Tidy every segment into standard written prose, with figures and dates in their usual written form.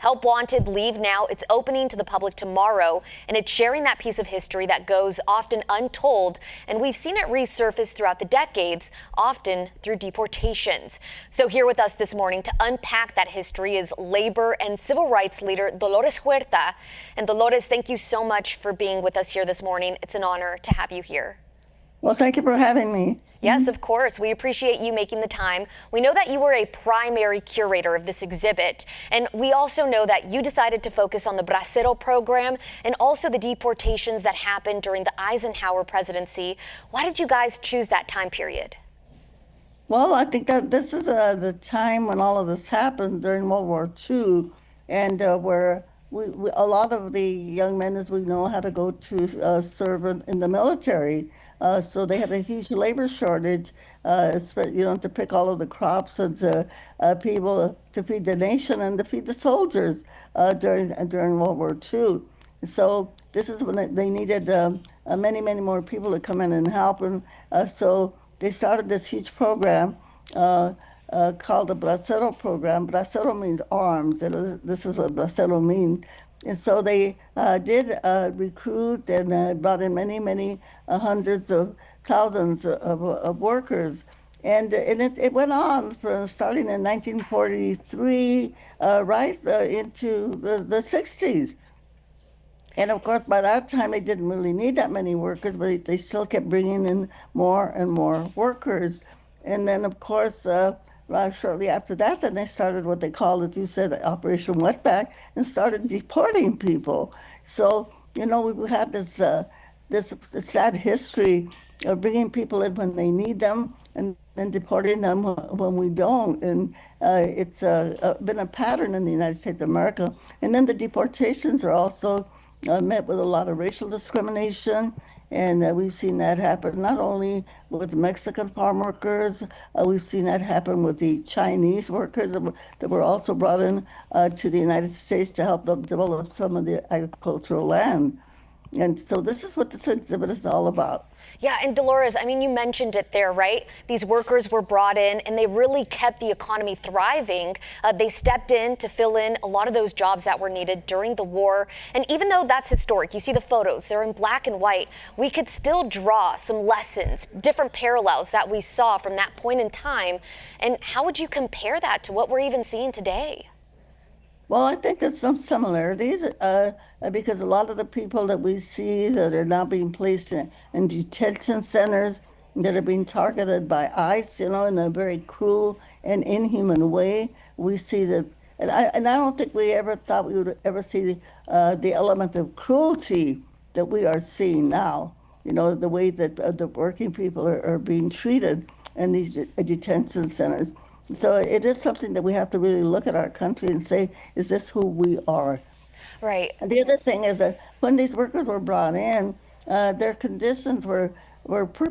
Help Wanted, Leave Now. It's opening to the public tomorrow, and it's sharing that piece of history that goes often untold, and we've seen it resurface throughout the decades, often through deportations. So here with us this morning to unpack that history is labor and civil rights leader Dolores Huerta. And Dolores, thank you so much for being with us here this morning. It's an honor to have you here. Well, thank you for having me. Yes, of course. We appreciate you making the time. We know that you were a primary curator of this exhibit, and we also know that you decided to focus on the Bracero program and also the deportations that happened during the Eisenhower presidency. Why did you guys choose that time period? Well, I think that this is the time when all of this happened during World War II, and where a lot of the young men, as we know, had to go to serve in the military. So they had a huge labor shortage, to pick all of the crops and to people to feed the nation and to feed the soldiers during World War II. So this is when they needed many, many more people to come in and help. And so they started this huge program called the Bracero program. Bracero means arms. This is what Bracero means. And so they did recruit and brought in many, many hundreds of thousands of workers. And it went on from starting in 1943 right into the 60s. And of course, by that time, they didn't really need that many workers, but they still kept bringing in more and more workers. And then, of course, shortly after that, then they started what they called, as you said, Operation Wetback, and started deporting people. So, we've had this sad history of bringing people in when they need them and then deporting them when we don't. And it's been a pattern in the United States of America. And then the deportations are also met with a lot of racial discrimination. And we've seen that happen not only with Mexican farm workers, we've seen that happen with the Chinese workers that were also brought in to the United States to help them develop some of the agricultural land. And so this is what this exhibit is all about. Yeah, and Dolores, you mentioned it there, right? These workers were brought in and they really kept the economy thriving. They stepped in to fill in a lot of those jobs that were needed during the war. And even though that's historic, you see the photos, they're in black and white, we could still draw some lessons, different parallels that we saw from that point in time. And how would you compare that to what we're even seeing today? Well, I think there's some similarities because a lot of the people that we see that are now being placed in detention centers that are being targeted by ICE, in a very cruel and inhuman way. We see that, and I don't think we ever thought we would ever see the element of cruelty that we are seeing now. The way that the working people are being treated in these detention centers. So it is something that we have to really look at our country and say, is this who we are? Right. And the other thing is that when these workers were brought in, their conditions were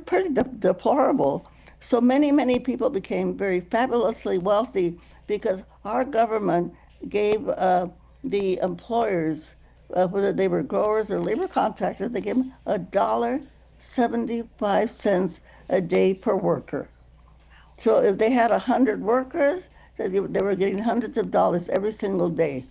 pretty deplorable. So many, many people became very fabulously wealthy because our government gave the employers, whether they were growers or labor contractors, they gave them $1.75 a day per worker. So if they had 100 workers, they were getting hundreds of dollars every single day.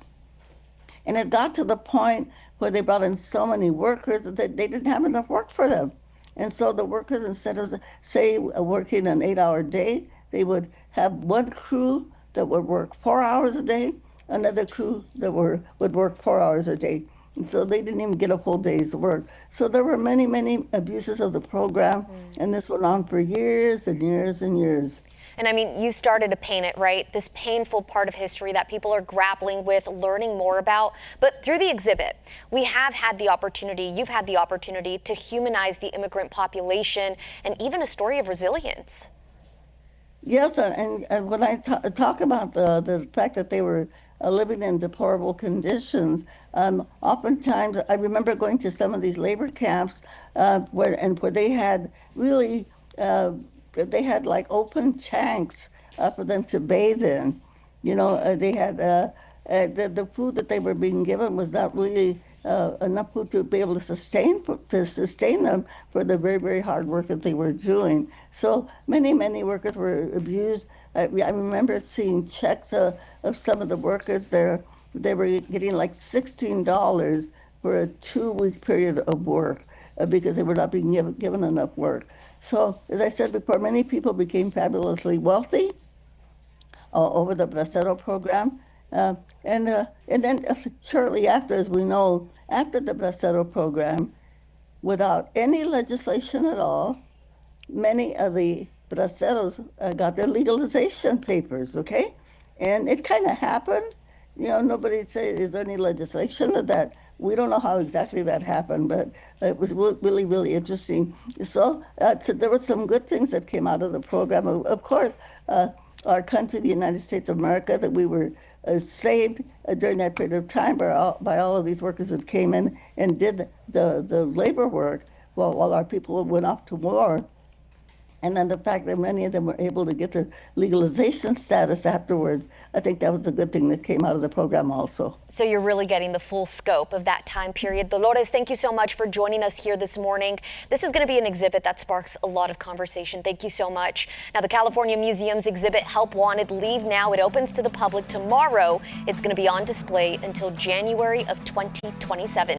And it got to the point where they brought in so many workers that they didn't have enough work for them. And so the workers, instead of, say, working an 8-hour day, they would have one crew that would work 4 hours a day, another crew that would work 4 hours a day. And so they didn't even get a full day's work. So there were many, many abuses of the program, and this went on for years and years and years. And you started to paint it, right? This painful part of history that people are grappling with, learning more about. But through the exhibit, you've had the opportunity to humanize the immigrant population and even a story of resilience. Yes, and when I talk about the fact that they were living in deplorable conditions, oftentimes I remember going to some of these labor camps where they had really, they had like open tanks for them to bathe in. They had the food that they were being given was not really enough food to be able to sustain them for the very, very hard work that they were doing. So many workers were abused. I remember seeing checks of some of the workers there they were getting like $16 for a 2-week period of work because they were not being given enough work. So, as I said before, many people became fabulously wealthy over the Bracero program. And then shortly after, as we know, after the Bracero program, without any legislation at all, many of the braceros got their legalization papers, okay? And it kind of happened. You know, nobody said, is there any legislation of that? We don't know how exactly that happened, but it was really, really interesting. So there were some good things that came out of the program. Of course, our country, the United States of America, that we were saved during that period of time by all of these workers that came in and did the labor work while our people went off to war. And then the fact that many of them were able to get their legalization status afterwards, I think that was a good thing that came out of the program also. So you're really getting the full scope of that time period. Dolores, thank you so much for joining us here this morning. This is going to be an exhibit that sparks a lot of conversation. Thank you so much. Now, the California Museum's exhibit, Help Wanted, Leave Now, it opens to the public tomorrow. It's going to be on display until January of 2027.